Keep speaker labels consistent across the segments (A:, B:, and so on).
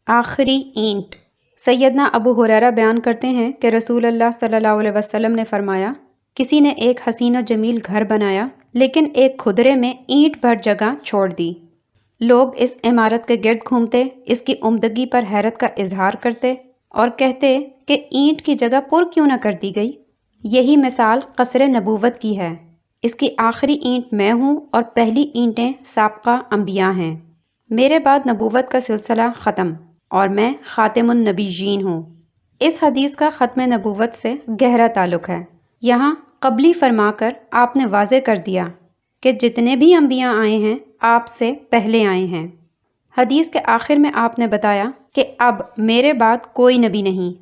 A: آخری اینٹ۔ سیدنا ابو ہریرہ بیان کرتے ہیں کہ رسول اللہ صلی اللہ علیہ وسلم نے فرمایا، کسی نے ایک حسین و جمیل گھر بنایا لیکن ایک کھدرے میں اینٹ بھر جگہ چھوڑ دی۔ لوگ اس عمارت کے گرد گھومتے، اس کی عمدگی پر حیرت کا اظہار کرتے اور کہتے کہ اینٹ کی جگہ پر کیوں نہ کر دی گئی۔ یہی مثال قصر نبوت کی ہے۔ اس کی آخری اینٹ میں ہوں اور پہلی اینٹیں سابقہ انبیاء ہیں۔ میرے بعد نبوت کا سلسلہ ختم اور میں خاتم النبیین ہوں۔ اس حدیث کا ختم نبوت سے گہرا تعلق ہے۔ یہاں قبلی فرما کر آپ نے واضح کر دیا کہ جتنے بھی انبیاء آئے ہیں آپ سے پہلے آئے ہیں۔ حدیث کے آخر میں آپ نے بتایا کہ اب میرے بعد کوئی نبی نہیں،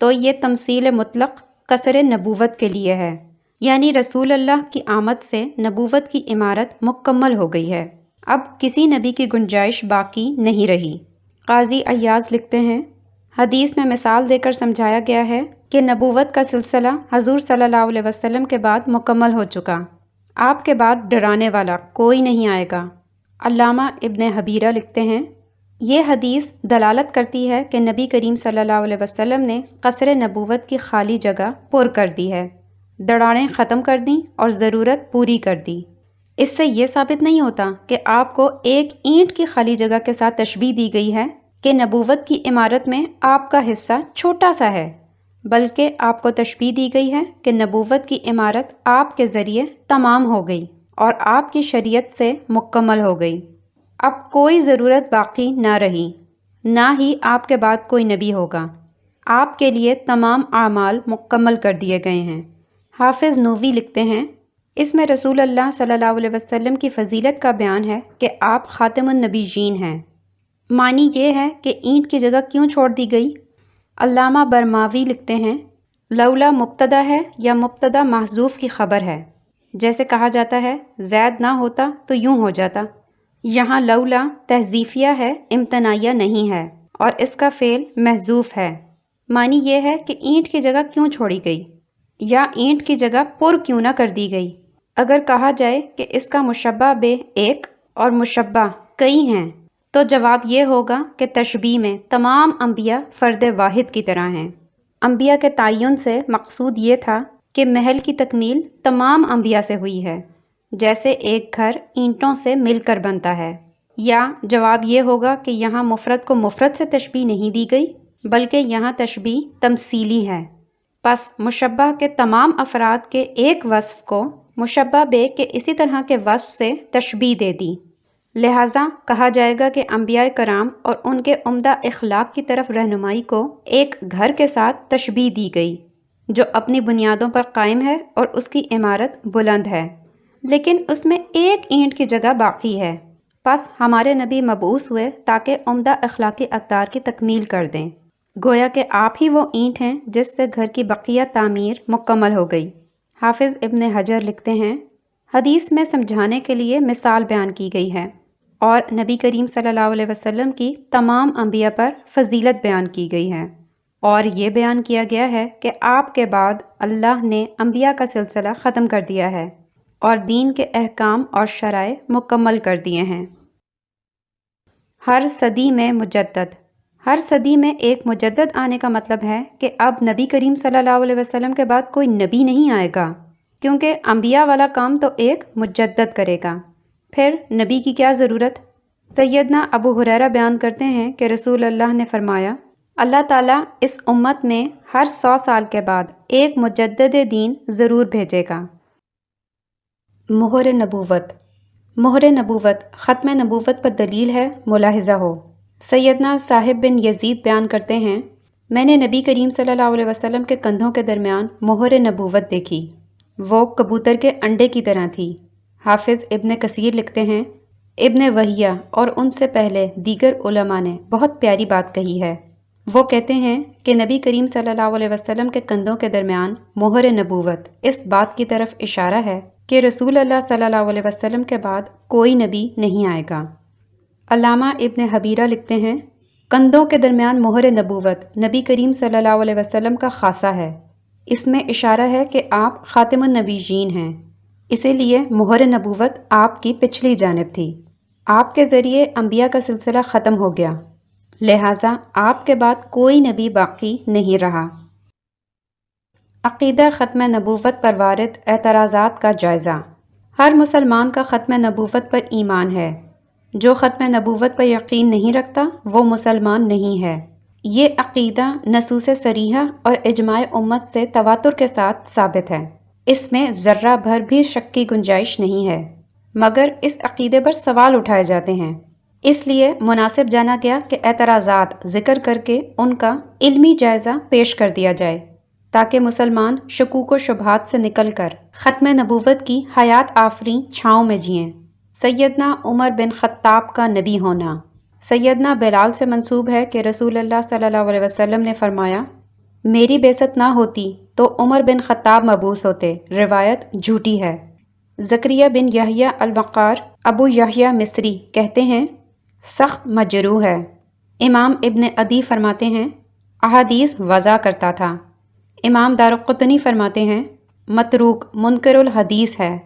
A: تو یہ تمثیل مطلق قصر نبوت کے لیے ہے، یعنی رسول اللہ کی آمد سے نبوت کی عمارت مکمل ہو گئی ہے، اب کسی نبی کی گنجائش باقی نہیں رہی۔ قاضی ایاز لکھتے ہیں، حدیث میں مثال دے کر سمجھایا گیا ہے کہ نبوت کا سلسلہ حضور صلی اللہ علیہ وسلم کے بعد مکمل ہو چکا، آپ کے بعد ڈرانے والا کوئی نہیں آئے گا۔ علامہ ابن حبیرہ لکھتے ہیں، یہ حدیث دلالت کرتی ہے کہ نبی کریم صلی اللہ علیہ وسلم نے قصر نبوت کی خالی جگہ پر کر دی ہے، دڑاڑیں ختم کر دیں اور ضرورت پوری کر دی۔ اس سے یہ ثابت نہیں ہوتا کہ آپ کو ایک اینٹ کی خالی جگہ کے ساتھ تشبیہ دی گئی ہے کہ نبوت کی عمارت میں آپ کا حصہ چھوٹا سا ہے، بلکہ آپ کو تشبیہ دی گئی ہے کہ نبوت کی عمارت آپ کے ذریعے تمام ہو گئی اور آپ کی شریعت سے مکمل ہو گئی۔ اب کوئی ضرورت باقی نہ رہی، نہ ہی آپ کے بعد کوئی نبی ہوگا۔ آپ کے لیے تمام اعمال مکمل کر دیے گئے ہیں۔ حافظ نووی لکھتے ہیں، اس میں رسول اللہ صلی اللہ علیہ وسلم کی فضیلت کا بیان ہے کہ آپ خاتم النبیین ہیں۔ معنی یہ ہے کہ اینٹ کی جگہ کیوں چھوڑ دی گئی؟ علامہ برماوی لکھتے ہیں، لولا مبتدا ہے یا مبتدا محذوف کی خبر ہے، جیسے کہا جاتا ہے زید نہ ہوتا تو یوں ہو جاتا۔ یہاں لولا تحذیفیہ ہے، امتناعیہ نہیں ہے، اور اس کا فعل محذوف ہے۔ معنی یہ ہے کہ اینٹ کی جگہ کیوں چھوڑی گئی، یا اینٹ کی جگہ پر کیوں نہ کر دی گئی۔ اگر کہا جائے کہ اس کا مشبہ بے ایک اور مشبہ کئی ہیں، تو جواب یہ ہوگا کہ تشبیہ میں تمام انبیاء فرد واحد کی طرح ہیں۔ انبیاء کے تعین سے مقصود یہ تھا کہ محل کی تکمیل تمام انبیاء سے ہوئی ہے، جیسے ایک گھر اینٹوں سے مل کر بنتا ہے۔ یا جواب یہ ہوگا کہ یہاں مفرد کو مفرد سے تشبیہ نہیں دی گئی، بلکہ یہاں تشبیہ تمثیلی ہے۔ پس مشبہ کے تمام افراد کے ایک وصف کو مشبہ بے کے اسی طرح کے وصف سے تشبیہ دے دی۔ لہٰذا کہا جائے گا کہ انبیاء کرام اور ان کے عمدہ اخلاق کی طرف رہنمائی کو ایک گھر کے ساتھ تشبیہ دی گئی، جو اپنی بنیادوں پر قائم ہے اور اس کی عمارت بلند ہے، لیکن اس میں ایک اینٹ کی جگہ باقی ہے۔ پس ہمارے نبی مبعوث ہوئے تاکہ عمدہ اخلاقی اقدار کی تکمیل کر دیں، گویا کہ آپ ہی وہ اینٹ ہیں جس سے گھر کی بقیہ تعمیر مکمل ہو گئی۔ حافظ ابن حجر لکھتے ہیں، حدیث میں سمجھانے کے لیے مثال بیان کی گئی ہے اور نبی کریم صلی اللہ علیہ وسلم کی تمام انبیاء پر فضیلت بیان کی گئی ہے، اور یہ بیان کیا گیا ہے کہ آپ کے بعد اللہ نے انبیاء کا سلسلہ ختم کر دیا ہے اور دین کے احکام اور شرائع مکمل کر دیے ہیں۔ ہر صدی میں مجدد۔ ہر صدی میں ایک مجدد آنے کا مطلب ہے کہ اب نبی کریم صلی اللہ علیہ وسلم کے بعد کوئی نبی نہیں آئے گا، کیونکہ انبیاء والا کام تو ایک مجدد کرے گا، پھر نبی کی کیا ضرورت؟ سیدنا ابو ہریرہ بیان کرتے ہیں کہ رسول اللہ نے فرمایا، اللہ تعالیٰ اس امت میں ہر 100 سال کے بعد ایک مجدد دین ضرور بھیجے گا۔ مہر نبوت۔ مہر نبوت ختم نبوت پر دلیل ہے، ملاحظہ ہو۔ سیدنا صاحب بن یزید بیان کرتے ہیں، میں نے نبی کریم صلی اللہ علیہ وسلم کے کندھوں کے درمیان مہر نبوت دیکھی، وہ کبوتر کے انڈے کی طرح تھی۔ حافظ ابن کثیر لکھتے ہیں، ابن وہیہ اور ان سے پہلے دیگر علماء نے بہت پیاری بات کہی ہے۔ وہ کہتے ہیں کہ نبی کریم صلی اللہ علیہ وسلم کے کندھوں کے درمیان مہر نبوت اس بات کی طرف اشارہ ہے کہ رسول اللہ صلی اللہ علیہ وسلم کے بعد کوئی نبی نہیں آئے گا۔ علامہ ابن حبیرہ لکھتے ہیں، کندھوں کے درمیان مہر نبوت نبی کریم صلی اللہ علیہ وسلم کا خاصہ ہے، اس میں اشارہ ہے کہ آپ خاتم النبیین ہیں، اسی لیے مہر نبوت آپ کی پچھلی جانب تھی، آپ کے ذریعے انبیاء کا سلسلہ ختم ہو گیا۔ لہٰذا آپ کے بعد کوئی نبی باقی نہیں رہا۔ عقیدہ ختم نبوت پر وارد اعتراضات کا جائزہ۔ ہر مسلمان کا ختم نبوت پر ایمان ہے۔ جو ختم نبوت پر یقین نہیں رکھتا وہ مسلمان نہیں ہے۔ یہ عقیدہ نصوص صریحہ اور اجماع امت سے تواتر کے ساتھ ثابت ہے۔ اس میں ذرہ بھر بھی شک کی گنجائش نہیں ہے، مگر اس عقیدے پر سوال اٹھائے جاتے ہیں۔ اس لیے مناسب جانا گیا کہ اعتراضات ذکر کر کے ان کا علمی جائزہ پیش کر دیا جائے، تاکہ مسلمان شکوک و شبہات سے نکل کر ختم نبوت کی حیات آفریں چھاؤں میں جئیں۔ سیدنا عمر بن خطاب کا نبی ہونا۔ سیدنا بلال سے منسوب ہے کہ رسول اللہ صلی اللہ علیہ وسلم نے فرمایا، میری بعثت نہ ہوتی تو عمر بن خطاب مبعوث ہوتے۔ روایت جھوٹی ہے۔ زکریا بن یحییٰ الوقار ابو یحییٰ مصری کہتے ہیں سخت مجروح ہے۔ امام ابن عدی فرماتے ہیں احادیث وضع کرتا تھا۔ امام دارقطنی فرماتے ہیں متروک منکر الحدیث ہے۔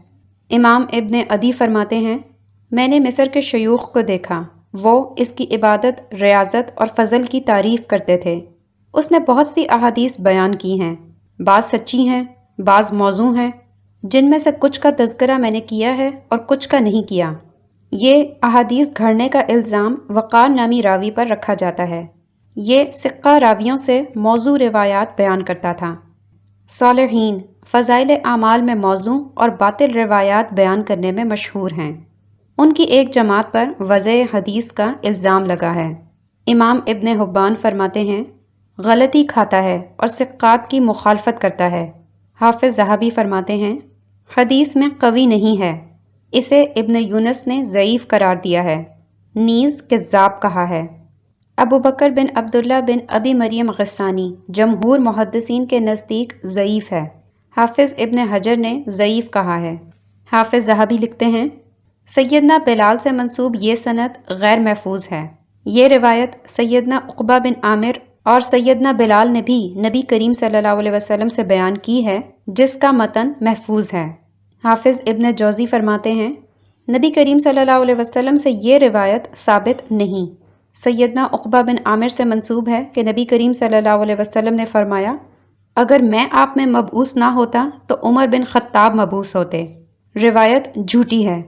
A: امام ابن عدی فرماتے ہیں میں نے مصر کے شیوخ کو دیکھا، وہ اس کی عبادت، ریاضت اور فضل کی تعریف کرتے تھے۔ اس نے بہت سی احادیث بیان کی ہیں، بعض سچی ہیں، بعض موضوع ہیں، جن میں سے کچھ کا تذکرہ میں نے کیا ہے اور کچھ کا نہیں کیا۔ یہ احادیث گھڑنے کا الزام وقار نامی راوی پر رکھا جاتا ہے۔ یہ ثقہ راویوں سے موضوع روایات بیان کرتا تھا۔ صالحین فضائل اعمال میں موضوع اور باطل روایات بیان کرنے میں مشہور ہیں۔ ان کی ایک جماعت پر وضع حدیث کا الزام لگا ہے۔ امام ابن حبان فرماتے ہیں غلطی کھاتا ہے اور ثقات کی مخالفت کرتا ہے۔ حافظ ذہبی فرماتے ہیں حدیث میں قوی نہیں ہے، اسے ابن یونس نے ضعیف قرار دیا ہے، نیز کذاب کہا ہے۔ ابو بکر بن عبداللہ بن ابی مریم غسانی جمہور محدثین کے نزدیک ضعیف ہے۔ حافظ ابن حجر نے ضعیف کہا ہے۔ حافظ ذہبی لکھتے ہیں سیدنا بلال سے منسوب یہ سند غیر محفوظ ہے۔ یہ روایت سیدنا عقبہ بن عامر اور سیدنا بلال نے بھی نبی کریم صلی اللہ علیہ وسلم سے بیان کی ہے، جس کا متن محفوظ ہے۔ حافظ ابن جوزی فرماتے ہیں نبی کریم صلی اللہ علیہ وسلم سے یہ روایت ثابت نہیں۔ سیدنا عقبہ بن عامر سے منسوب ہے کہ نبی کریم صلی اللہ علیہ وسلم نے فرمایا اگر میں آپ میں مبعوث نہ ہوتا تو عمر بن خطاب مبعوث ہوتے۔ روایت جھوٹی ہے۔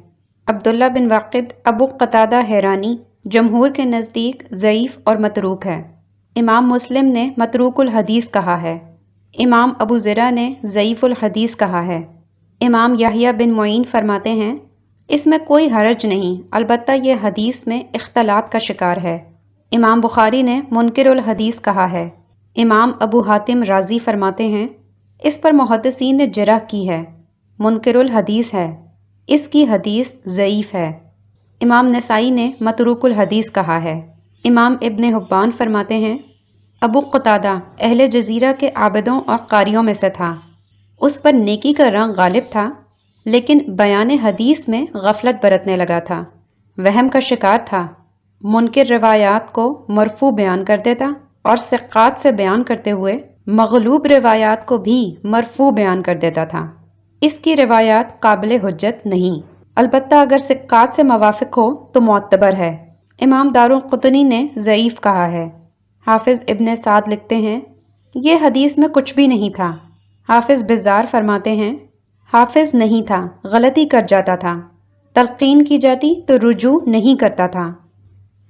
A: عبداللہ بن واقد ابو قتادہ حیرانی جمہور کے نزدیک ضعیف اور متروک ہے۔ امام مسلم نے متروک الحدیث کہا ہے۔ امام ابو زرع نے ضعیف الحدیث کہا ہے۔ امام یحییٰ بن معین فرماتے ہیں اس میں کوئی حرج نہیں، البتہ یہ حدیث میں اختلاط کا شکار ہے۔ امام بخاری نے منکر الحدیث کہا ہے۔ امام ابو حاتم رازی فرماتے ہیں اس پر محدثین نے جرح کی ہے، منکر الحدیث ہے، اس کی حدیث ضعیف ہے۔ امام نسائی نے متروک الحدیث کہا ہے۔ امام ابن حبان فرماتے ہیں ابو قتادہ اہل جزیرہ کے عابدوں اور قاریوں میں سے تھا، اس پر نیکی کا رنگ غالب تھا، لیکن بیان حدیث میں غفلت برتنے لگا تھا، وہم کا شکار تھا، منکر روایات کو مرفوع بیان کر دیتا اور ثقات سے بیان کرتے ہوئے مغلوب روایات کو بھی مرفوع بیان کر دیتا تھا۔ اس کی روایات قابل حجت نہیں، البتہ اگر ثقات سے موافق ہو تو معتبر ہے۔ امام دارقطنی نے ضعیف کہا ہے۔ حافظ ابن سعد لکھتے ہیں یہ حدیث میں کچھ بھی نہیں تھا۔ حافظ بزار فرماتے ہیں حافظ نہیں تھا، غلطی کر جاتا تھا، تلقین کی جاتی تو رجوع نہیں کرتا تھا۔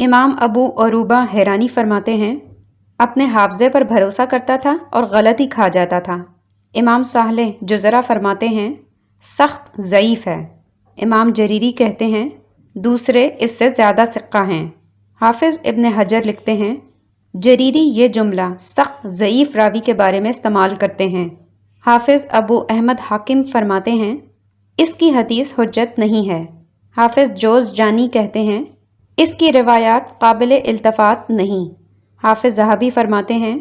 A: امام ابو عروبہ حیرانی فرماتے ہیں اپنے حافظے پر بھروسہ کرتا تھا اور غلطی کھا جاتا تھا۔ امام صالح جزرہ فرماتے ہیں سخت ضعیف ہے۔ امام جریری کہتے ہیں دوسرے اس سے زیادہ ثقہ ہیں۔ حافظ ابن حجر لکھتے ہیں جریری یہ جملہ سخت ضعیف راوی کے بارے میں استعمال کرتے ہیں۔ حافظ ابو احمد حاکم فرماتے ہیں اس کی حدیث حجت نہیں ہے۔ حافظ جوز جانی کہتے ہیں اس کی روایات قابل التفات نہیں۔ حافظ ذہبی فرماتے ہیں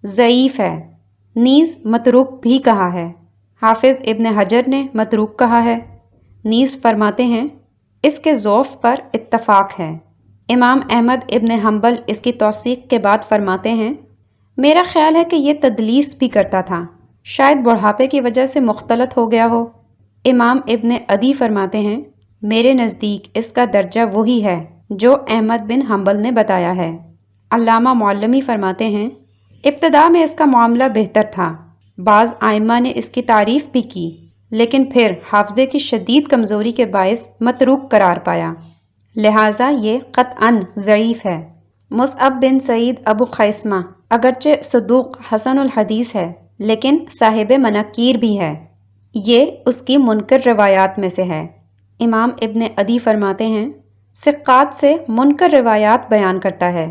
A: ضعیف ہے، نیز متروک بھی کہا ہے۔ حافظ ابن حجر نے متروک کہا ہے، نیز فرماتے ہیں اس کے ضعف پر اتفاق ہے۔ امام احمد ابن حنبل اس کی توثیق کے بعد فرماتے ہیں میرا خیال ہے کہ یہ تدلیس بھی کرتا تھا، شاید بڑھاپے کی وجہ سے مختلط ہو گیا ہو۔ امام ابن عدی فرماتے ہیں میرے نزدیک اس کا درجہ وہی ہے جو احمد بن حنبل نے بتایا ہے۔ علامہ معلمی فرماتے ہیں ابتدا میں اس کا معاملہ بہتر تھا، بعض ائمہ نے اس کی تعریف بھی کی، لیکن پھر حافظے کی شدید کمزوری کے باعث متروک قرار پایا، لہٰذا یہ قطعاً ضعیف ہے۔ مصعب بن سعید ابو خیثمہ اگرچہ صدوق حسن الحدیث ہے لیکن صاحب مناکیر بھی ہے، یہ اس کی منکر روایات میں سے ہے۔ امام ابن عدی فرماتے ہیں ثقات سے منکر روایات بیان کرتا ہے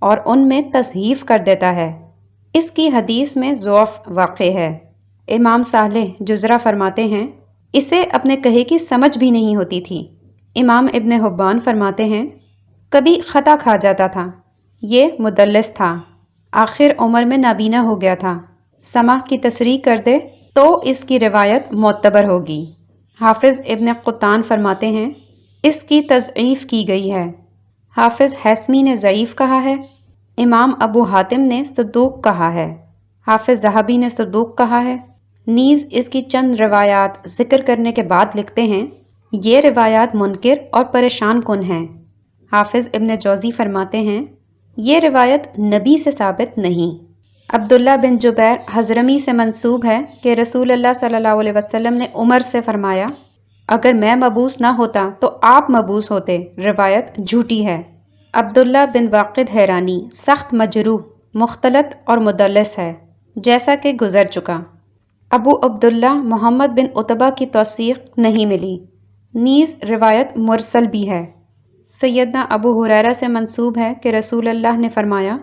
A: اور ان میں تصحیف کر دیتا ہے، اس کی حدیث میں ضعف واقع ہے۔ امام صالح جزرہ فرماتے ہیں اسے اپنے کہے کی سمجھ بھی نہیں ہوتی تھی۔ امام ابن حبان فرماتے ہیں کبھی خطا کھا جاتا تھا، یہ مدلس تھا، آخر عمر میں نابینا ہو گیا تھا، سماع کی تصریح کر دے تو اس کی روایت معتبر ہوگی۔ حافظ ابن قطان فرماتے ہیں اس کی تضعیف کی گئی ہے۔ حافظ ہیثمی نے ضعیف کہا ہے، امام ابو حاتم نے صدوق کہا ہے، حافظ ذہبی نے صدوق کہا ہے، نیز اس کی چند روایات ذکر کرنے کے بعد لکھتے ہیں یہ روایات منکر اور پریشان کن ہیں۔ حافظ ابن جوزی فرماتے ہیں یہ روایت نبی سے ثابت نہیں۔ عبداللہ بن جبیر حضرمی سے منسوب ہے کہ رسول اللہ صلی اللہ علیہ وسلم نے عمر سے فرمایا اگر میں مبعوث نہ ہوتا تو آپ مبعوث ہوتے، روایت جھوٹی ہے۔ عبداللہ بن واقد حیرانی سخت مجروح، مختلط اور مدلس ہے، جیسا کہ گزر چکا۔ ابو عبداللہ محمد بن عتبہ کی توثیق نہیں ملی، نیز روایت مرسل بھی ہے۔ سیدنا ابو ہریرہ سے منسوب ہے کہ رسول اللہ نے فرمایا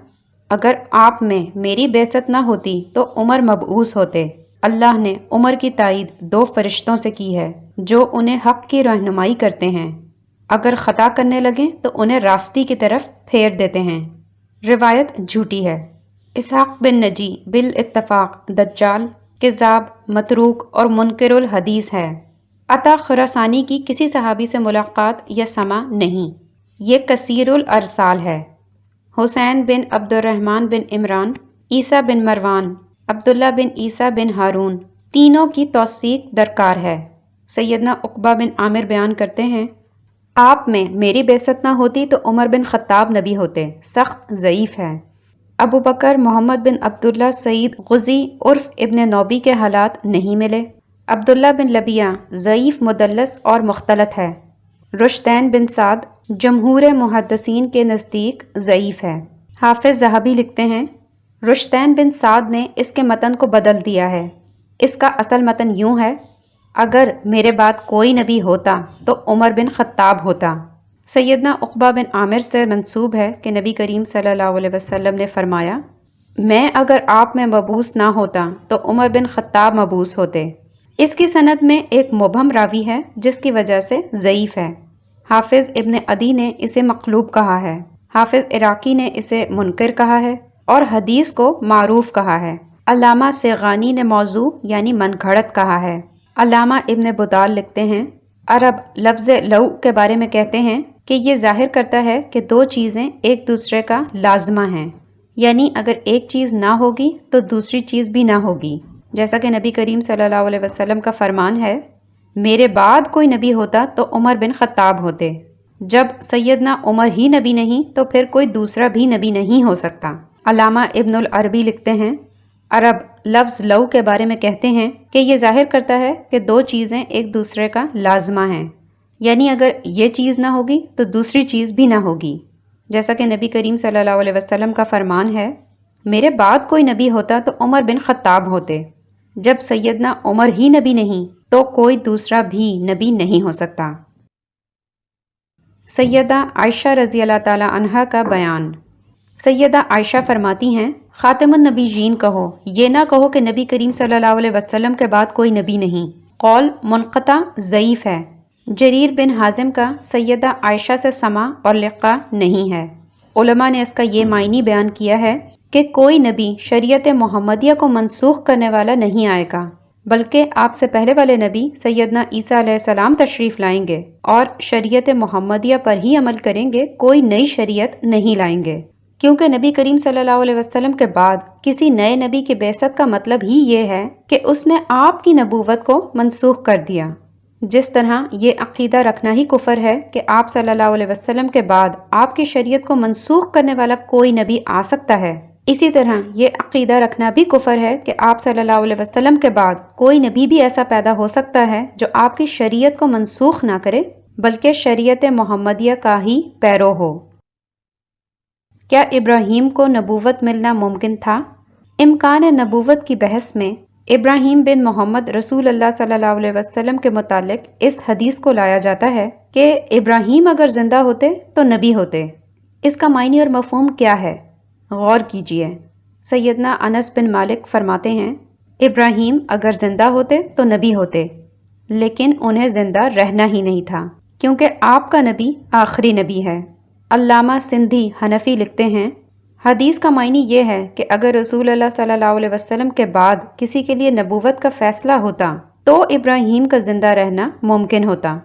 A: اگر آپ میں میری بعثت نہ ہوتی تو عمر مبعوث ہوتے۔ اللہ نے عمر کی تائید 2 فرشتوں سے کی ہے جو انہیں حق کی رہنمائی کرتے ہیں، اگر خطا کرنے لگیں تو انہیں راستی کی طرف پھیر دیتے ہیں، روایت جھوٹی ہے۔ اسحاق بن نجی بالاتفاق دجال، کذاب، متروک اور منکر الحدیث ہے۔ عطا خراسانی کی کسی صحابی سے ملاقات یا سماع نہیں، یہ کثیر الارسال ہے۔ حسین بن عبد الرحمن بن عمران، عیسیٰ بن مروان، عبداللہ بن عیسیٰ بن ہارون، تینوں کی توثیق درکار ہے۔ سیدنا عقبہ بن عامر بیان کرتے ہیں آپ میں میری بعثت نہ ہوتی تو عمر بن خطاب نبی ہوتے، سخت ضعیف ہے۔ ابو بکر محمد بن عبداللہ سعید غزی عرف ابن نوبی کے حالات نہیں ملے۔ عبداللہ بن لبیہ ضعیف مدلس اور مختلط ہے۔ رشدین بن سعد جمہور محدثین کے نزدیک ضعیف ہے۔ حافظ ذہبی لکھتے ہیں رشدین بن سعد نے اس کے متن کو بدل دیا ہے، اس کا اصل متن یوں ہے اگر میرے بعد کوئی نبی ہوتا تو عمر بن خطاب ہوتا۔ سیدنا عقبہ بن عامر سے منسوب ہے کہ نبی کریم صلی اللہ علیہ وسلم نے فرمایا میں اگر آپ میں مبعوث نہ ہوتا تو عمر بن خطاب مبعوث ہوتے۔ اس کی سند میں ایک مبہم راوی ہے جس کی وجہ سے ضعیف ہے۔ حافظ ابن عدی نے اسے مقلوب کہا ہے، حافظ عراقی نے اسے منکر کہا ہے اور حدیث کو معروف کہا ہے۔ علامہ سیغانی نے موضوع یعنی من گھڑت کہا ہے۔ علامہ ابن بدال لکھتے ہیں عرب لفظ لو کے بارے میں کہتے ہیں کہ یہ ظاہر کرتا ہے کہ 2 چیزیں ایک دوسرے کا لازمہ ہیں، یعنی اگر ایک چیز نہ ہوگی تو دوسری چیز بھی نہ ہوگی، جیسا کہ نبی کریم صلی اللہ علیہ وسلم کا فرمان ہے میرے بعد کوئی نبی ہوتا تو عمر بن خطاب ہوتے۔ جب سیدنا عمر ہی نبی نہیں تو پھر کوئی دوسرا بھی نبی نہیں ہو سکتا۔ علامہ ابن العربی لکھتے ہیں عرب لفظ لو کے بارے میں کہتے ہیں کہ یہ ظاہر کرتا ہے کہ 2 چیزیں ایک دوسرے کا لازمہ ہیں، یعنی اگر یہ چیز نہ ہوگی تو دوسری چیز بھی نہ ہوگی، جیسا کہ نبی کریم صلی اللہ علیہ وسلم کا فرمان ہے میرے بعد کوئی نبی ہوتا تو عمر بن خطاب ہوتے۔ جب سیدنا عمر ہی نبی نہیں تو کوئی دوسرا بھی نبی نہیں ہو سکتا۔ سیدہ عائشہ رضی اللہ تعالی عنہا کا بیان۔ سیدہ عائشہ فرماتی ہیں خاتم النبیین کہو، یہ نہ کہو کہ نبی کریم صلی اللہ علیہ وسلم کے بعد کوئی نبی نہیں، قول منقطع ضعیف ہے۔ جریر بن حازم کا سیدہ عائشہ سے سماع اور لقاء نہیں ہے۔ علماء نے اس کا یہ معنی بیان کیا ہے کہ کوئی نبی شریعت محمدیہ کو منسوخ کرنے والا نہیں آئے گا، بلکہ آپ سے پہلے والے نبی سیدنا عیسیٰ علیہ السلام تشریف لائیں گے اور شریعت محمدیہ پر ہی عمل کریں گے، کوئی نئی شریعت نہیں لائیں گے، کیونکہ نبی کریم صلی اللہ علیہ وسلم کے بعد کسی نئے نبی کی بعثت کا مطلب ہی یہ ہے کہ اس نے آپ کی نبوت کو منسوخ کر دیا۔ جس طرح یہ عقیدہ رکھنا ہی کفر ہے کہ آپ صلی اللہ علیہ وسلم کے بعد آپ کی شریعت کو منسوخ کرنے والا کوئی نبی آ سکتا ہے، اسی طرح یہ عقیدہ رکھنا بھی کفر ہے کہ آپ صلی اللہ علیہ وسلم کے بعد کوئی نبی بھی ایسا پیدا ہو سکتا ہے جو آپ کی شریعت کو منسوخ نہ کرے بلکہ شریعت محمدیہ کا ہی پیرو ہو۔ کیا ابراہیم کو نبوت ملنا ممکن تھا؟ امکان نبوت کی بحث میں ابراہیم بن محمد رسول اللہ صلی اللہ علیہ وسلم کے متعلق اس حدیث کو لایا جاتا ہے کہ ابراہیم اگر زندہ ہوتے تو نبی ہوتے۔ اس کا معنی اور مفہوم کیا ہے؟ غور کیجئے۔ سیدنا انس بن مالک فرماتے ہیں، ابراہیم اگر زندہ ہوتے تو نبی ہوتے، لیکن انہیں زندہ رہنا ہی نہیں تھا کیونکہ آپ کا نبی آخری نبی ہے۔ علامہ سندھی حنفی لکھتے ہیں، حدیث کا معنی یہ ہے کہ اگر رسول اللہ صلی اللہ علیہ وسلم کے بعد کسی کے لیے نبوت کا فیصلہ ہوتا تو ابراہیم کا زندہ رہنا ممکن ہوتا،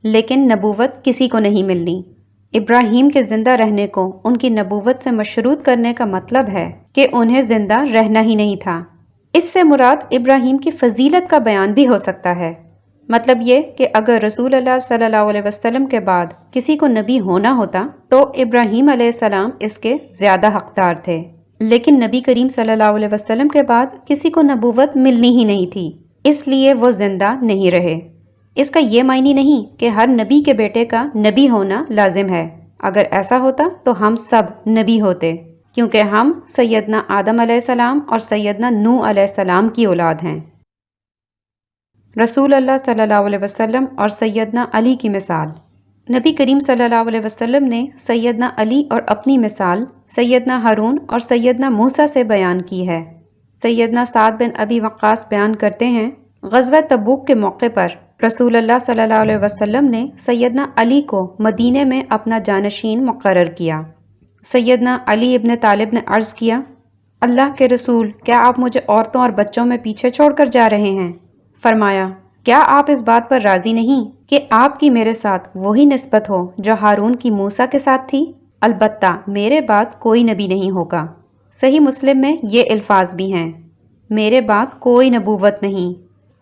A: لیکن نبوت کسی کو نہیں ملنی۔ ابراہیم کے زندہ رہنے کو ان کی نبوت سے مشروط کرنے کا مطلب ہے کہ انہیں زندہ رہنا ہی نہیں تھا۔ اس سے مراد ابراہیم کی فضیلت کا بیان بھی ہو سکتا ہے، مطلب یہ کہ اگر رسول اللہ صلی اللہ علیہ وسلم کے بعد کسی کو نبی ہونا ہوتا تو ابراہیم علیہ السلام اس کے زیادہ حقدار تھے، لیکن نبی کریم صلی اللہ علیہ وسلم کے بعد کسی کو نبوت ملنی ہی نہیں تھی، اس لیے وہ زندہ نہیں رہے۔ اس کا یہ معنی نہیں کہ ہر نبی کے بیٹے کا نبی ہونا لازم ہے، اگر ایسا ہوتا تو ہم سب نبی ہوتے، کیونکہ ہم سیدنا آدم علیہ السلام اور سیدنا نوح علیہ السلام کی اولاد ہیں۔ رسول اللہ صلی اللہ علیہ وسلم اور سیدنا علی کی مثال۔ نبی کریم صلی اللہ علیہ وسلم نے سیدنا علی اور اپنی مثال سیدنا ہارون اور سیدنا موسیٰ سے بیان کی ہے۔ سیدنا سعد بن ابی وقاص بیان کرتے ہیں، غزوہ تبوک کے موقع پر رسول اللہ صلی اللہ علیہ وسلم نے سیدنا علی کو مدینے میں اپنا جانشین مقرر کیا۔ سیدنا علی ابن طالب نے عرض کیا، اللہ کے رسول، کیا آپ مجھے عورتوں اور بچوں میں پیچھے چھوڑ کر جا رہے ہیں؟ فرمایا، کیا آپ اس بات پر راضی نہیں کہ آپ کی میرے ساتھ وہی نسبت ہو جو ہارون کی موسیٰ کے ساتھ تھی؟ البتہ میرے بعد کوئی نبی نہیں ہوگا۔ صحیح مسلم میں یہ الفاظ بھی ہیں، میرے بعد کوئی نبوت نہیں۔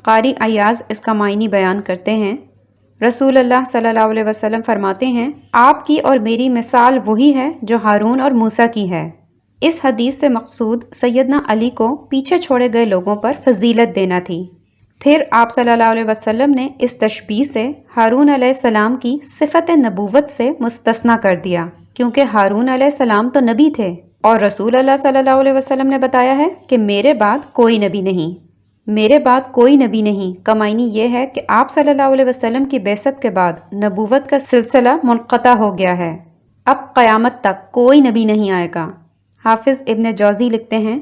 A: قاری ایاز اس کا معنی بیان کرتے ہیں، رسول اللہ صلی اللہ علیہ وسلم فرماتے ہیں، آپ کی اور میری مثال وہی ہے جو ہارون اور موسیٰ کی ہے۔ اس حدیث سے مقصود سیدنا علی کو پیچھے چھوڑے گئے لوگوں پر فضیلت دینا تھی۔ پھر آپ صلی اللہ علیہ وسلم نے اس تشبیہ سے ہارون علیہ السلام کی صفت نبوت سے مستثنیٰ کر دیا، کیونکہ ہارون علیہ السلام تو نبی تھے، اور رسول اللہ صلی اللہ علیہ وسلم نے بتایا ہے کہ میرے بعد کوئی نبی نہیں۔ میرے بعد کوئی نبی نہیں کا معنی یہ ہے کہ آپ صلی اللہ علیہ وسلم کی بعثت کے بعد نبوت کا سلسلہ منقطع ہو گیا ہے، اب قیامت تک کوئی نبی نہیں آئے گا۔ حافظ ابن جوزی لکھتے ہیں،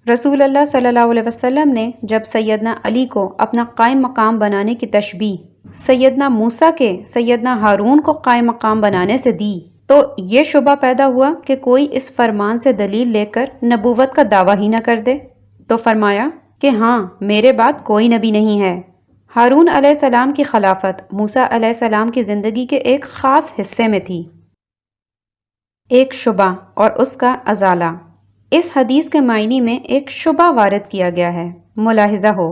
A: رسول اللہ صلی اللہ علیہ وسلم نے جب سیدنا علی کو اپنا قائم مقام بنانے کی تشبیہ سیدنا موسیٰ کے سیدنا ہارون کو قائم مقام بنانے سے دی تو یہ شبہ پیدا ہوا کہ کوئی اس فرمان سے دلیل لے کر نبوت کا دعویٰ ہی نہ کر دے، تو فرمایا کہ ہاں، میرے بعد کوئی نبی نہیں ہے۔ ہارون علیہ السلام کی خلافت موسیٰ علیہ السلام کی زندگی کے ایک خاص حصے میں تھی۔ ایک شبہ اور اس کا ازالہ۔ اس حدیث کے معنی میں ایک شبہ وارد کیا گیا ہے، ملاحظہ ہو۔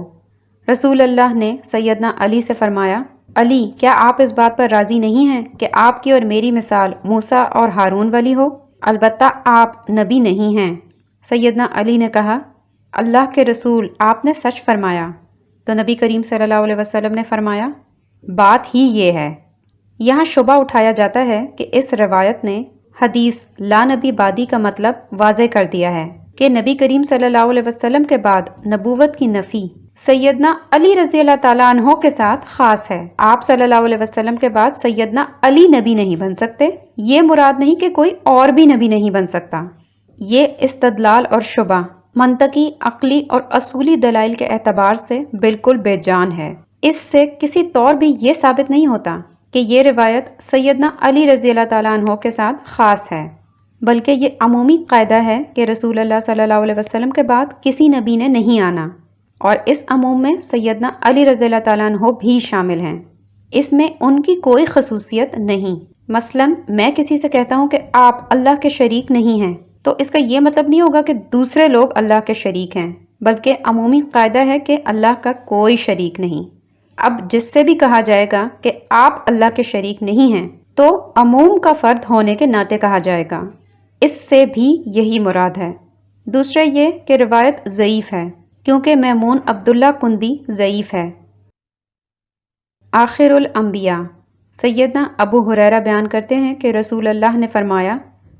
A: رسول اللہ نے سیدنا علی سے فرمایا، علی، کیا آپ اس بات پر راضی نہیں ہیں کہ آپ کی اور میری مثال موسیٰ اور ہارون والی ہو؟ البتہ آپ نبی نہیں ہیں۔ سیدنا علی نے کہا، اللہ کے رسول، آپ نے سچ فرمایا۔ تو نبی کریم صلی اللہ علیہ وسلم نے فرمایا، بات ہی یہ ہے۔ یہاں شبہ اٹھایا جاتا ہے کہ اس روایت نے حدیث لا نبی بعدی کا مطلب واضح کر دیا ہے کہ نبی کریم صلی اللہ علیہ وسلم کے بعد نبوت کی نفی سیدنا علی رضی اللہ تعالیٰ عنہ کے ساتھ خاص ہے۔ آپ صلی اللہ علیہ وسلم کے بعد سیدنا علی نبی نہیں بن سکتے، یہ مراد نہیں کہ کوئی اور بھی نبی نہیں بن سکتا۔ یہ استدلال اور شبہ منطقی، عقلی اور اصولی دلائل کے اعتبار سے بالکل بے جان ہے۔ اس سے کسی طور بھی یہ ثابت نہیں ہوتا کہ یہ روایت سیدنا علی رضی اللہ تعالیٰ عنہ کے ساتھ خاص ہے، بلکہ یہ عمومی قاعدہ ہے کہ رسول اللہ صلی اللہ علیہ وسلم کے بعد کسی نبی نے نہیں آنا، اور اس عموم میں سیدنا علی رضی اللہ تعالیٰ عنہ بھی شامل ہیں۔ اس میں ان کی کوئی خصوصیت نہیں۔ مثلاً میں کسی سے کہتا ہوں کہ آپ اللہ کے شریک نہیں ہیں، تو اس کا یہ مطلب نہیں ہوگا کہ دوسرے لوگ اللہ کے شریک ہیں، بلکہ عمومی قاعدہ ہے کہ اللہ کا کوئی شریک نہیں۔ اب جس سے بھی کہا جائے گا کہ آپ اللہ کے شریک نہیں ہیں تو عموم کا فرد ہونے کے ناطے کہا جائے گا، اس سے بھی یہی مراد ہے۔ دوسرا یہ کہ روایت ضعیف ہے کیونکہ میمون عبداللہ کندی ضعیف ہے۔ آخر الانبیاء سیدنا ابو ہریرہ بیان کرتے ہیں کہ رسول اللہ نے فرمایا،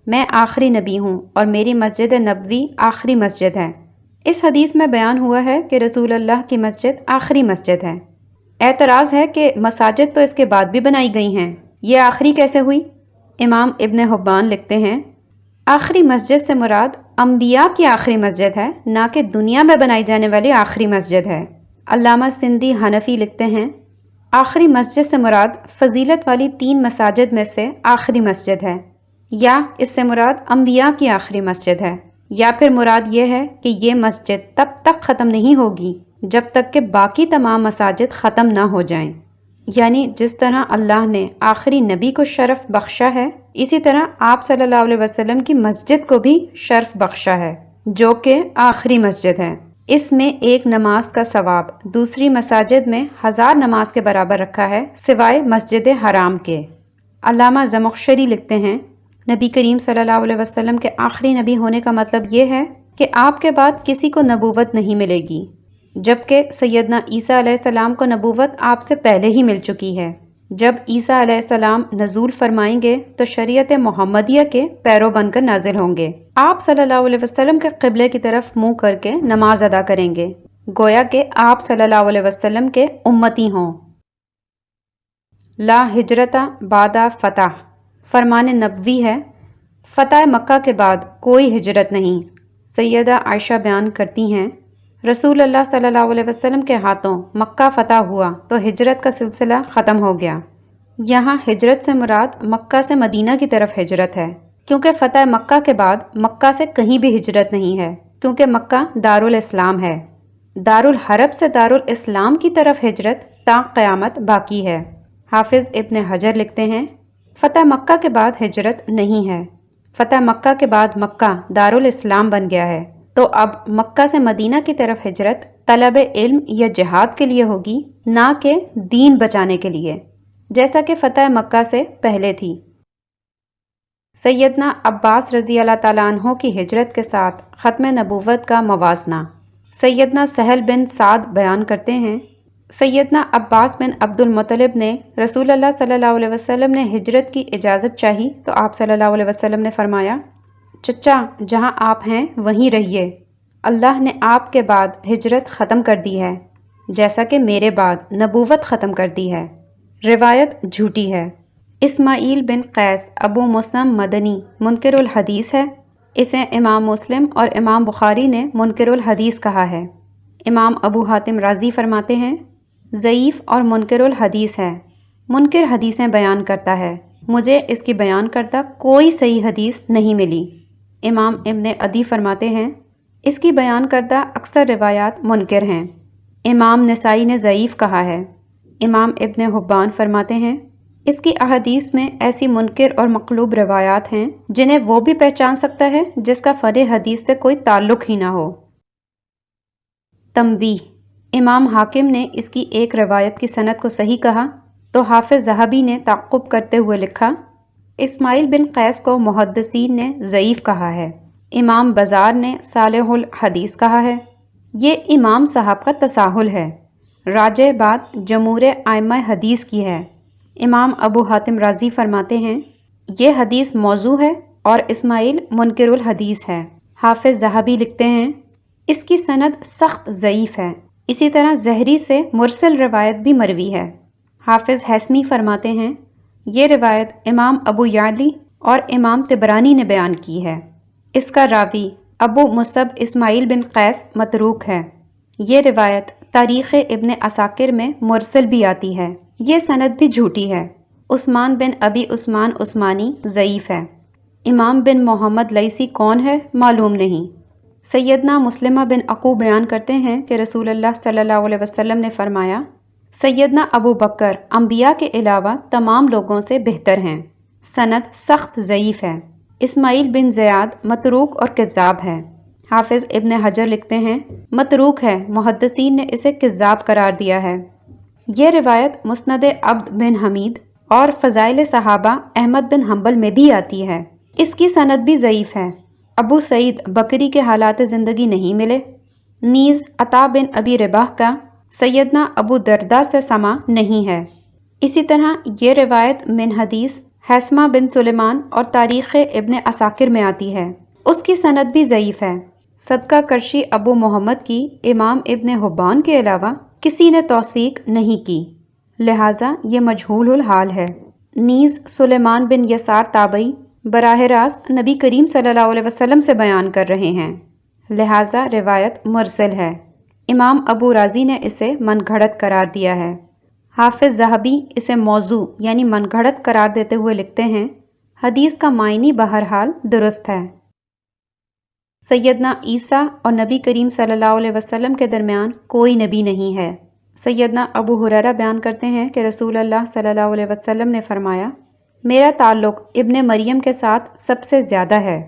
A: میں آخری نبی ہوں اور میری مسجد نبوی آخری مسجد ہے۔ اس حدیث میں بیان ہوا ہے کہ رسول اللہ کی مسجد آخری مسجد ہے۔ اعتراض ہے کہ مساجد تو اس کے بعد بھی بنائی گئی ہیں، یہ آخری کیسے ہوئی؟ امام ابن حبان لکھتے ہیں، آخری مسجد سے مراد انبیاء کی آخری مسجد ہے، نہ کہ دنیا میں بنائی جانے والی آخری مسجد ہے۔ علامہ سندھی حنفی لکھتے ہیں، آخری مسجد سے مراد فضیلت والی 3 مساجد میں سے آخری مسجد ہے، یا اس سے مراد انبیاء کی آخری مسجد ہے، یا پھر مراد یہ ہے کہ یہ مسجد تب تک ختم نہیں ہوگی جب تک کہ باقی تمام مساجد ختم نہ ہو جائیں۔ یعنی جس طرح اللہ نے آخری نبی کو شرف بخشا ہے، اسی طرح آپ صلی اللہ علیہ وسلم کی مسجد کو بھی شرف بخشا ہے جو کہ آخری مسجد ہے۔ اس میں ایک نماز کا ثواب دوسری مساجد میں 1000 نماز کے برابر رکھا ہے سوائے مسجد حرام کے۔ علامہ زمخشری لکھتے ہیں، نبی کریم صلی اللہ علیہ وسلم کے آخری نبی ہونے کا مطلب یہ ہے کہ آپ کے بعد کسی کو نبوت نہیں ملے گی، جبکہ سیدنا عیسیٰ علیہ السلام کو نبوت آپ سے پہلے ہی مل چکی ہے۔ جب عیسیٰ علیہ السلام نزول فرمائیں گے تو شریعت محمدیہ کے پیرو بن کر نازل ہوں گے۔ آپ صلی اللہ علیہ وسلم کے قبلے کی طرف منہ کر کے نماز ادا کریں گے، گویا کہ آپ صلی اللہ علیہ وسلم کے امتی ہوں۔ لا ہجرت بعد فتح فرمان نبوی ہے، فتح مکہ کے بعد کوئی ہجرت نہیں۔ سیدہ عائشہ بیان کرتی ہیں، رسول اللہ صلی اللہ علیہ وسلم کے ہاتھوں مکہ فتح ہوا تو ہجرت کا سلسلہ ختم ہو گیا۔ یہاں ہجرت سے مراد مکہ سے مدینہ کی طرف ہجرت ہے، کیونکہ فتح مکہ کے بعد مکہ سے کہیں بھی ہجرت نہیں ہے، کیونکہ مکہ دارالاسلام ہے۔ دارالحرب سے دارالاسلام کی طرف ہجرت تا قیامت باقی ہے۔ حافظ ابن حجر لکھتے ہیں، فتح مکہ کے بعد ہجرت نہیں ہے، فتح مکہ کے بعد مکہ دارالاسلام بن گیا ہے، تو اب مکہ سے مدینہ کی طرف ہجرت طلب علم یا جہاد کے لیے ہوگی، نہ کہ دین بچانے کے لیے، جیسا کہ فتح مکہ سے پہلے تھی۔ سیدنا عباس رضی اللہ تعالیٰ عنہ کی ہجرت کے ساتھ ختم نبوت کا موازنہ۔ سیدنا سہل بن سعد بیان کرتے ہیں، سیدنا عباس بن عبد المطلب نے رسول اللہ صلی اللہ علیہ وسلم نے ہجرت کی اجازت چاہی تو آپ صلی اللہ علیہ وسلم نے فرمایا، چچا جہاں آپ ہیں وہیں رہیے، اللہ نے آپ کے بعد ہجرت ختم کر دی ہے جیسا کہ میرے بعد نبوت ختم کر دی ہے۔ روایت جھوٹی ہے۔ اسماعیل بن قیس ابو مسلم مدنی منکر الحدیث ہے، اسے امام مسلم اور امام بخاری نے منکر الحدیث کہا ہے۔ امام ابو حاتم رازی فرماتے ہیں، ضعیف اور منکر الحدیث ہے، منکر حدیثیں بیان کرتا ہے، مجھے اس کی بیان کرتا کوئی صحیح حدیث نہیں ملی۔ امام ابن عدی فرماتے ہیں، اس کی بیان کردہ اکثر روایات منکر ہیں۔ امام نسائی نے ضعیف کہا ہے۔ امام ابن حبان فرماتے ہیں، اس کی احادیث میں ایسی منکر اور مقلوب روایات ہیں جنہیں وہ بھی پہچان سکتا ہے جس کا فن حدیث سے کوئی تعلق ہی نہ ہو۔ تنبیہ، امام حاکم نے اس کی ایک روایت کی سند کو صحیح کہا تو حافظ ذہبی نے تعقب کرتے ہوئے لکھا، اسماعیل بن قیس کو محدثین نے ضعیف کہا ہے، امام بزار نے صالح الحدیث کہا ہے۔ یہ امام صاحب کا تساہل ہے، راجح بات جمہور ائمہ حدیث کی ہے۔ امام ابو حاتم رازی فرماتے ہیں، یہ حدیث موضوع ہے اور اسماعیل منکر الحدیث ہے۔ حافظ ذہبی لکھتے ہیں، اس کی سند سخت ضعیف ہے۔ اسی طرح زہری سے مرسل روایت بھی مروی ہے۔ حافظ حیثمی فرماتے ہیں، یہ روایت امام ابو یعلی اور امام طبرانی نے بیان کی ہے۔ اس کا راوی ابو مصعب اسماعیل بن قیس متروک ہے۔ یہ روایت تاریخ ابن عساکر میں مرسل بھی آتی ہے۔ یہ سند بھی جھوٹی ہے۔ عثمان بن ابی عثمان عثمانی ضعیف ہے۔ امام بن محمد لیثی کون ہے معلوم نہیں۔ سیدنا مسلمہ بن عقو بیان کرتے ہیں کہ رسول اللہ صلی اللہ علیہ وسلم نے فرمایا، سیدنا ابو بکر انبیاء کے علاوہ تمام لوگوں سے بہتر ہیں۔ سند سخت ضعیف ہے۔ اسماعیل بن زیاد متروک اور کذاب ہے۔ حافظ ابن حجر لکھتے ہیں، متروک ہے، محدثین نے اسے کذاب قرار دیا ہے۔ یہ روایت مسند عبد بن حمید اور فضائل صحابہ احمد بن حنبل میں بھی آتی ہے۔ اس کی سند بھی ضعیف ہے۔ ابو سعید بکری کے حالات زندگی نہیں ملے۔ نیز عطا بن ابی رباح کا سیدنا ابو درداء سے سماع نہیں ہے۔ اسی طرح یہ روایت من حدیث حیثمہ بن سلیمان اور تاریخ ابن عساکر میں آتی ہے۔ اس کی سند بھی ضعیف ہے۔ صدقہ کرشی ابو محمد کی امام ابن حبان کے علاوہ کسی نے توثیق نہیں کی، لہٰذا یہ مجہول الحال ہے۔ نیز سلیمان بن یسار تابعی براہ راست نبی کریم صلی اللہ علیہ وسلم سے بیان کر رہے ہیں، لہٰذا روایت مرسل ہے۔ امام ابو راضی نے اسے من گھڑت قرار دیا ہے۔ حافظ ذہبی اسے موضوع یعنی من گھڑت قرار دیتے ہوئے لکھتے ہیں، حدیث کا معنی بہرحال درست ہے۔ سیدنا عیسیٰ اور نبی کریم صلی اللہ علیہ وسلم کے درمیان کوئی نبی نہیں ہے۔ سیدنا ابو ہریرہ بیان کرتے ہیں کہ رسول اللہ صلی اللہ علیہ وسلم نے فرمایا، میرا تعلق ابن مریم کے ساتھ سب سے زیادہ ہے،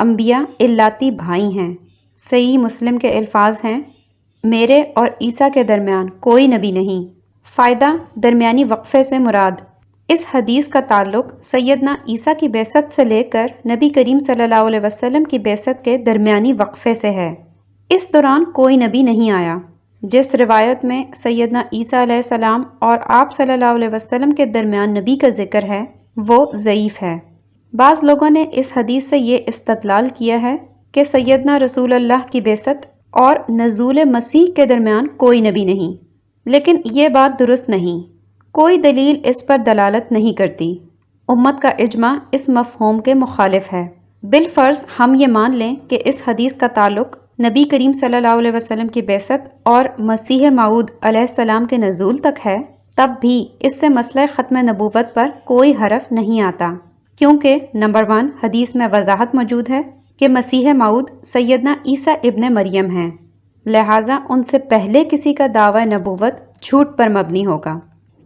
A: انبیاء الاتی بھائی ہیں۔ صحیح مسلم کے الفاظ ہیں، میرے اور عیسیٰ کے درمیان کوئی نبی نہیں۔ فائدہ درمیانی وقفے سے مراد اس حدیث کا تعلق سیدنا عیسیٰ کی بعثت سے لے کر نبی کریم صلی اللہ علیہ وسلم کی بعثت کے درمیانی وقفے سے ہے۔ اس دوران کوئی نبی نہیں آیا۔ جس روایت میں سیدنا عیسیٰ علیہ السلام اور آپ صلی اللہ علیہ وسلم کے درمیان نبی کا ذکر ہے وہ ضعیف ہے۔ بعض لوگوں نے اس حدیث سے یہ استدلال کیا ہے کہ سیدنا رسول اللہ کی بعثت اور نزول مسیح کے درمیان کوئی نبی نہیں، لیکن یہ بات درست نہیں۔ کوئی دلیل اس پر دلالت نہیں کرتی۔ امت کا اجماع اس مفہوم کے مخالف ہے۔ بالفرض ہم یہ مان لیں کہ اس حدیث کا تعلق نبی کریم صلی اللہ علیہ وسلم کی بعثت اور مسیح موعود علیہ السلام کے نزول تک ہے، تب بھی اس سے مسئلہ ختم نبوت پر کوئی حرف نہیں آتا، کیونکہ نمبر 1 حدیث میں وضاحت موجود ہے کہ مسیح موعود سیدنا عیسیٰ ابن مریم ہیں، لہٰذا ان سے پہلے کسی کا دعوی نبوت جھوٹ پر مبنی ہوگا۔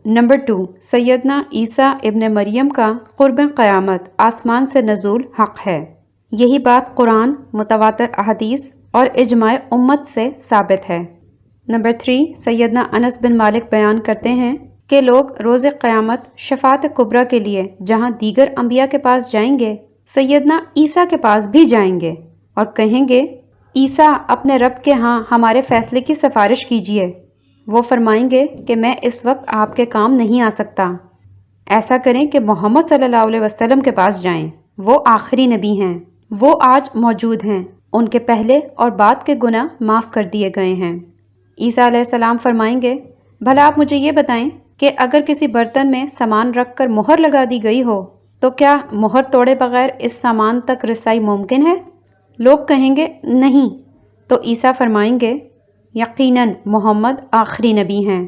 A: نمبر 2 سیدنا عیسیٰ ابن مریم کا قرب قیامت آسمان سے نزول حق ہے۔ یہی بات قرآن، متواتر احادیث اور اجماع امت سے ثابت ہے۔ نمبر 3 سیدنا انس بن مالک بیان کرتے ہیں کہ لوگ روز قیامت شفاعت کبریٰ کے لیے جہاں دیگر انبیاء کے پاس جائیں گے، سیدنا عیسیٰ کے پاس بھی جائیں گے اور کہیں گے، عیسیٰ اپنے رب کے ہاں ہمارے فیصلے کی سفارش کیجیے۔ وہ فرمائیں گے کہ میں اس وقت آپ کے کام نہیں آ سکتا۔ ایسا کریں کہ محمد صلی اللہ علیہ وسلم کے پاس جائیں، وہ آخری نبی ہیں، وہ آج موجود ہیں، ان کے پہلے اور بعد کے گناہ معاف کر دیے گئے ہیں۔ عیسیٰ علیہ السلام فرمائیں گے، بھلا آپ مجھے یہ بتائیں کہ اگر کسی برتن میں سامان رکھ کر مہر لگا دی گئی ہو تو کیا مہر توڑے بغیر اس سامان تک رسائی ممکن ہے؟ لوگ کہیں گے نہیں، تو عیسیٰ فرمائیں گے، یقیناً محمد آخری نبی ہیں۔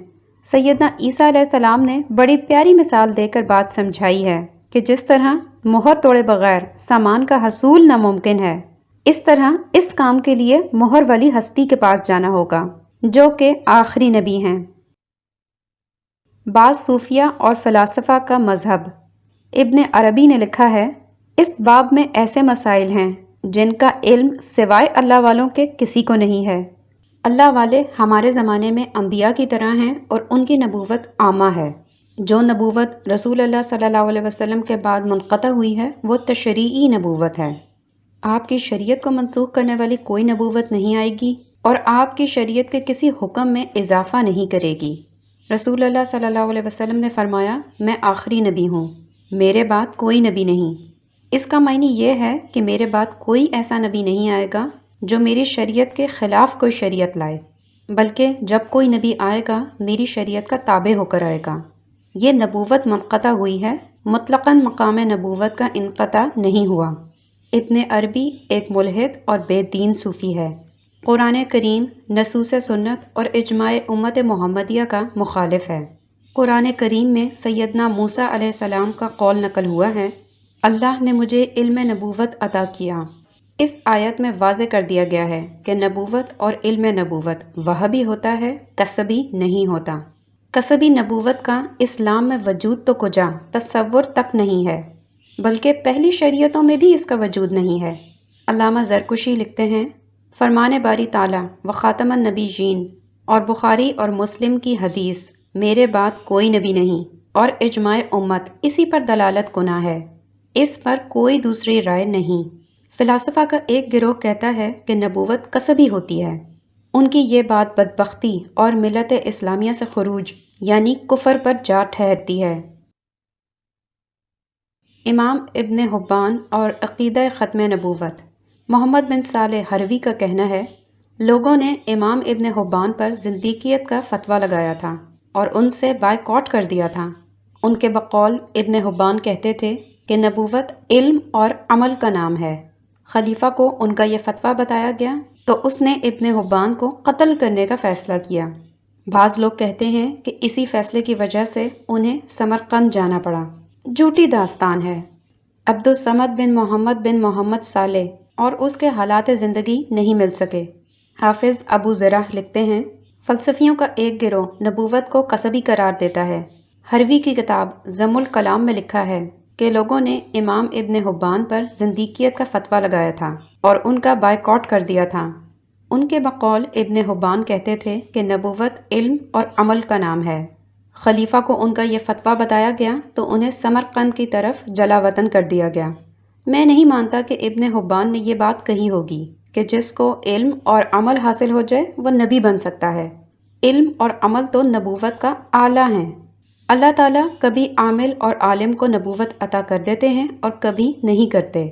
A: سیدنا عیسیٰ علیہ السلام نے بڑی پیاری مثال دے کر بات سمجھائی ہے کہ جس طرح مہر توڑے بغیر سامان کا حصول ناممکن ہے، اس طرح اس کام کے لیے مہر والی ہستی کے پاس جانا ہوگا جو کہ آخری نبی ہیں۔ بعض صوفیہ اور فلاسفہ کا مذہب۔ ابن عربی نے لکھا ہے، اس باب میں ایسے مسائل ہیں جن کا علم سوائے اللہ والوں کے کسی کو نہیں ہے۔ اللہ والے ہمارے زمانے میں انبیاء کی طرح ہیں اور ان کی نبوت عامہ ہے۔ جو نبوت رسول اللہ صلی اللہ علیہ وسلم کے بعد منقطع ہوئی ہے وہ تشریعی نبوت ہے۔ آپ کی شریعت کو منسوخ کرنے والی کوئی نبوت نہیں آئے گی اور آپ کی شریعت کے کسی حکم میں اضافہ نہیں کرے گی۔ رسول اللہ صلی اللہ علیہ وسلم نے فرمایا، میں آخری نبی ہوں، میرے بعد کوئی نبی نہیں۔ اس کا معنی یہ ہے کہ میرے بعد کوئی ایسا نبی نہیں آئے گا جو میری شریعت کے خلاف کوئی شریعت لائے، بلکہ جب کوئی نبی آئے گا میری شریعت کا تابع ہو کر آئے گا۔ یہ نبوت منقطع ہوئی ہے، مطلقاً مقام نبوت کا انقطاع نہیں ہوا۔ ابن عربی ایک ملحد اور بے دین صوفی ہے۔ قرآن کریم نصوص سنت اور اجماع امت محمدیہ کا مخالف ہے۔ قرآن کریم میں سیدنا موسیٰ علیہ السلام کا قول نقل ہوا ہے، اللہ نے مجھے علم نبوت عطا کیا۔ اس آیت میں واضح کر دیا گیا ہے کہ نبوت اور علم نبوت وہبی ہوتا ہے، کسبی نہیں ہوتا۔ کسبی نبوت کا اسلام میں وجود تو کجا تصور تک نہیں ہے، بلکہ پہلی شریعتوں میں بھی اس کا وجود نہیں ہے۔ علامہ زرکشی لکھتے ہیں، فرمان باری تعالیٰ و خاتم النبیین اور بخاری اور مسلم کی حدیث میرے بعد کوئی نبی نہیں اور اجماع امت اسی پر دلالت گناہ ہے، اس پر کوئی دوسری رائے نہیں۔ فلاسفہ کا ایک گروہ کہتا ہے کہ نبوت کسبی ہوتی ہے۔ ان کی یہ بات بدبختی اور ملت اسلامیہ سے خروج یعنی کفر پر جا ٹھہرتی ہے۔ امام ابن حبان اور عقیدہ ختم نبوت۔ محمد بن صالح حروی کا کہنا ہے، لوگوں نے امام ابن حبان پر زندیقیت کا فتویٰ لگایا تھا اور ان سے بائیکاٹ کر دیا تھا۔ ان کے بقول ابن حبان کہتے تھے کہ نبوت علم اور عمل کا نام ہے۔ خلیفہ کو ان کا یہ فتویٰ بتایا گیا تو اس نے ابن حبان کو قتل کرنے کا فیصلہ کیا۔ بعض لوگ کہتے ہیں کہ اسی فیصلے کی وجہ سے انہیں سمرقند جانا پڑا۔ جھوٹی داستان ہے۔ عبدالصمد بن محمد صالح اور اس کے حالات زندگی نہیں مل سکے۔ حافظ ابو زرع لکھتے ہیں، فلسفیوں کا ایک گروہ نبوت کو کسبی قرار دیتا ہے۔ حروی کی کتاب ضم الکلام میں لکھا ہے کہ لوگوں نے امام ابن حبان پر زندیقیت کا فتویٰ لگایا تھا اور ان کا بائیکاٹ کر دیا تھا۔ ان کے بقول ابن حبان کہتے تھے کہ نبوت علم اور عمل کا نام ہے۔ خلیفہ کو ان کا یہ فتویٰ بتایا گیا تو انہیں سمرقند کی طرف جلا وطن کر دیا گیا۔ میں نہیں مانتا کہ ابن حبان نے یہ بات کہی ہوگی کہ جس کو علم اور عمل حاصل ہو جائے وہ نبی بن سکتا ہے۔ علم اور عمل تو نبوت کا اعلیٰ ہیں۔ اللہ تعالیٰ کبھی عامل اور عالم کو نبوت عطا کر دیتے ہیں اور کبھی نہیں کرتے۔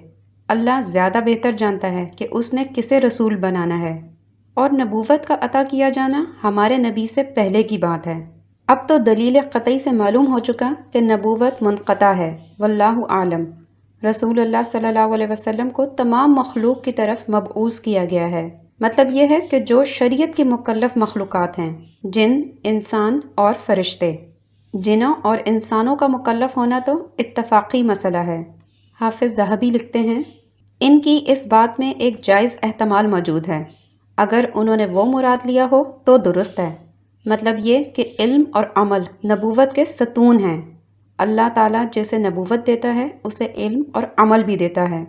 A: اللہ زیادہ بہتر جانتا ہے کہ اس نے کسے رسول بنانا ہے، اور نبوت کا عطا کیا جانا ہمارے نبی سے پہلے کی بات ہے۔ اب تو دلیل قطعی سے معلوم ہو چکا کہ نبوت منقطع ہے، واللہ عالم۔ رسول اللہ صلی اللہ علیہ وسلم کو تمام مخلوق کی طرف مبعوث کیا گیا ہے۔ مطلب یہ ہے کہ جو شریعت کی مکلف مخلوقات ہیں، جن، انسان اور فرشتے۔ جنوں اور انسانوں کا مکلف ہونا تو اتفاقی مسئلہ ہے۔ حافظ ذہبی لکھتے ہیں، ان کی اس بات میں ایک جائز احتمال موجود ہے، اگر انہوں نے وہ مراد لیا ہو تو درست ہے۔ مطلب یہ کہ علم اور عمل نبوت کے ستون ہیں۔ اللہ تعالیٰ جسے نبوت دیتا ہے اسے علم اور عمل بھی دیتا ہے۔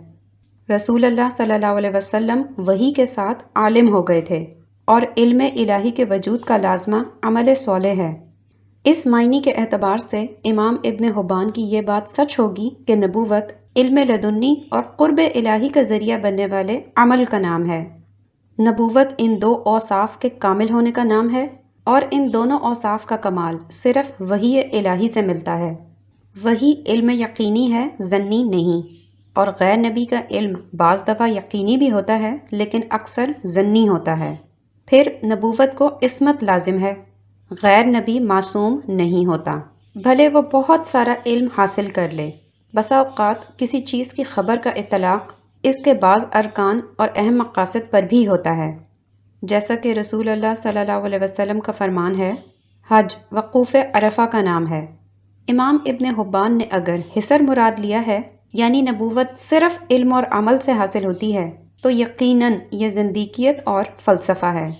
A: رسول اللہ صلی اللہ علیہ وسلم وحی کے ساتھ عالم ہو گئے تھے، اور علم الہی کے وجود کا لازمہ عمل صالح ہے۔ اس معنی کے اعتبار سے امام ابن حبان کی یہ بات سچ ہوگی کہ نبوت علم لدنی اور قرب الہی کا ذریعہ بننے والے عمل کا نام ہے۔ نبوت ان دو اوصاف کے کامل ہونے کا نام ہے، اور ان دونوں اوصاف کا کمال صرف وحی الہی سے ملتا ہے۔ وحی علم یقینی ہے، ظنی نہیں، اور غیر نبی کا علم بعض دفعہ یقینی بھی ہوتا ہے لیکن اکثر ظنی ہوتا ہے۔ پھر نبوت کو عصمت لازم ہے، غیر نبی معصوم نہیں ہوتا، بھلے وہ بہت سارا علم حاصل کر لے۔ بسا اوقات کسی چیز کی خبر کا اطلاق اس کے بعض ارکان اور اہم مقاصد پر بھی ہوتا ہے، جیسا کہ رسول اللہ صلی اللہ علیہ وسلم کا فرمان ہے، حج وقوف عرفہ کا نام ہے۔ امام ابن حبان نے اگر حصر مراد لیا ہے، یعنی نبوت صرف علم اور عمل سے حاصل ہوتی ہے، تو یقیناً یہ زندیقیت اور فلسفہ ہے۔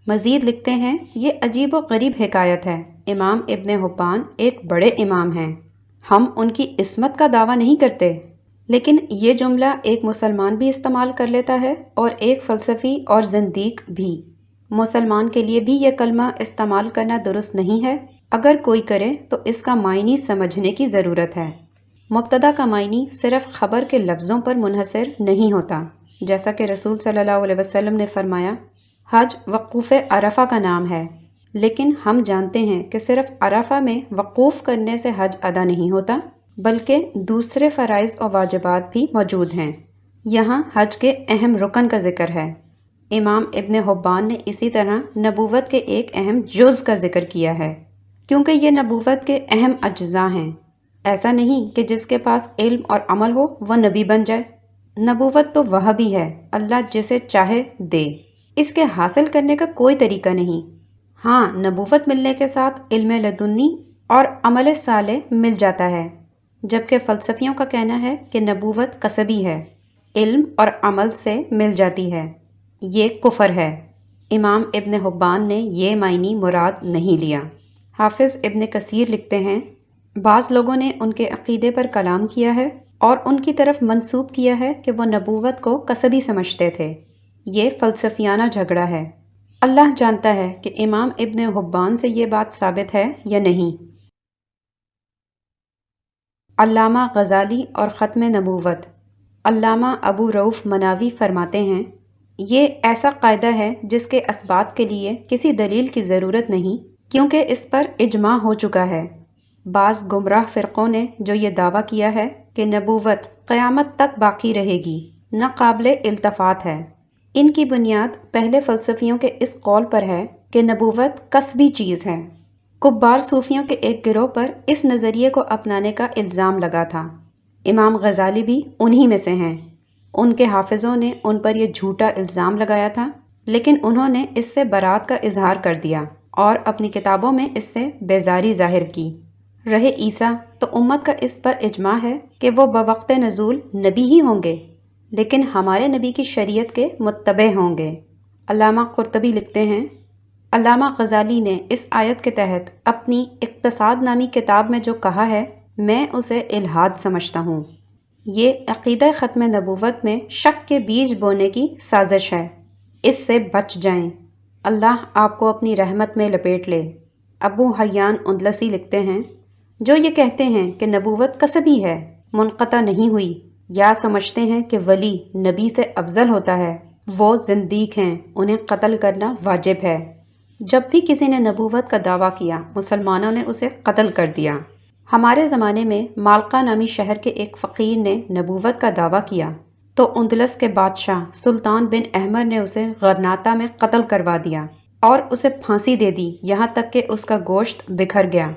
A: مزید لکھتے ہیں، یہ عجیب و غریب حکایت ہے، امام ابن حبان ایک بڑے امام ہیں، ہم ان کی عصمت کا دعویٰ نہیں کرتے، لیکن یہ جملہ ایک مسلمان بھی استعمال کر لیتا ہے اور ایک فلسفی اور زندیق بھی۔ مسلمان کے لیے بھی یہ کلمہ استعمال کرنا درست نہیں ہے، اگر کوئی کرے تو اس کا معنی سمجھنے کی ضرورت ہے۔ مبتدا کا معنی صرف خبر کے لفظوں پر منحصر نہیں ہوتا، جیسا کہ رسول صلی اللہ علیہ وسلم نے فرمایا، حج وقوف عرفہ کا نام ہے، لیکن ہم جانتے ہیں کہ صرف عرفہ میں وقوف کرنے سے حج ادا نہیں ہوتا، بلکہ دوسرے فرائض و واجبات بھی موجود ہیں۔ یہاں حج کے اہم رکن کا ذکر ہے۔ امام ابن حبان نے اسی طرح نبوت کے ایک اہم جز کا ذکر کیا ہے، کیونکہ یہ نبوت کے اہم اجزاء ہیں۔ ایسا نہیں کہ جس کے پاس علم اور عمل ہو وہ نبی بن جائے۔ نبوت تو وہ بھی ہے، اللہ جسے چاہے دے، اس کے حاصل کرنے کا کوئی طریقہ نہیں۔ ہاں، نبوت ملنے کے ساتھ علم لدنی اور عمل صالح مل جاتا ہے، جبکہ فلسفیوں کا کہنا ہے کہ نبوت کسبی ہے، علم اور عمل سے مل جاتی ہے، یہ کفر ہے۔ امام ابن حبان نے یہ معنی مراد نہیں لیا۔ حافظ ابن کثیر لکھتے ہیں، بعض لوگوں نے ان کے عقیدے پر کلام کیا ہے اور ان کی طرف منسوب کیا ہے کہ وہ نبوت کو کسبی سمجھتے تھے۔ یہ فلسفیانہ جھگڑا ہے۔ اللہ جانتا ہے کہ امام ابن حبان سے یہ بات ثابت ہے یا نہیں۔ علامہ غزالی اور ختم نبوت۔ علامہ ابو رؤف مناوی فرماتے ہیں، یہ ایسا قاعدہ ہے جس کے اثبات کے لیے کسی دلیل کی ضرورت نہیں، کیونکہ اس پر اجماع ہو چکا ہے۔ بعض گمراہ فرقوں نے جو یہ دعویٰ کیا ہے کہ نبوت قیامت تک باقی رہے گی، ناقابل التفات ہے۔ ان کی بنیاد پہلے فلسفیوں کے اس قول پر ہے کہ نبوت کسبی چیز ہے۔ کبار صوفیوں کے ایک گروہ پر اس نظریے کو اپنانے کا الزام لگا تھا۔ امام غزالی بھی انہی میں سے ہیں۔ ان کے حافظوں نے ان پر یہ جھوٹا الزام لگایا تھا، لیکن انہوں نے اس سے برات کا اظہار کر دیا اور اپنی کتابوں میں اس سے بیزاری ظاہر کی۔ رہے عیسیٰ، تو امت کا اس پر اجماع ہے کہ وہ بوقت نزول نبی ہی ہوں گے، لیکن ہمارے نبی کی شریعت کے متبع ہوں گے۔ علامہ قرطبی لکھتے ہیں، علامہ غزالی نے اس آیت کے تحت اپنی اقتصاد نامی کتاب میں جو کہا ہے، میں اسے الحاد سمجھتا ہوں۔ یہ عقیدہ ختم نبوت میں شک کے بیج بونے کی سازش ہے۔ اس سے بچ جائیں، اللہ آپ کو اپنی رحمت میں لپیٹ لے۔ ابو حیان اندلسی لکھتے ہیں، جو یہ کہتے ہیں کہ نبوت کسبی ہے، منقطع نہیں ہوئی، یا سمجھتے ہیں کہ ولی نبی سے افضل ہوتا ہے، وہ زندیق ہیں، انہیں قتل کرنا واجب ہے۔ جب بھی کسی نے نبوت کا دعویٰ کیا، مسلمانوں نے اسے قتل کر دیا۔ ہمارے زمانے میں مالقا نامی شہر کے ایک فقیر نے نبوت کا دعویٰ کیا تو اندلس کے بادشاہ سلطان بن احمر نے اسے غرناطہ میں قتل کروا دیا اور اسے پھانسی دے دی، یہاں تک کہ اس کا گوشت بکھر گیا۔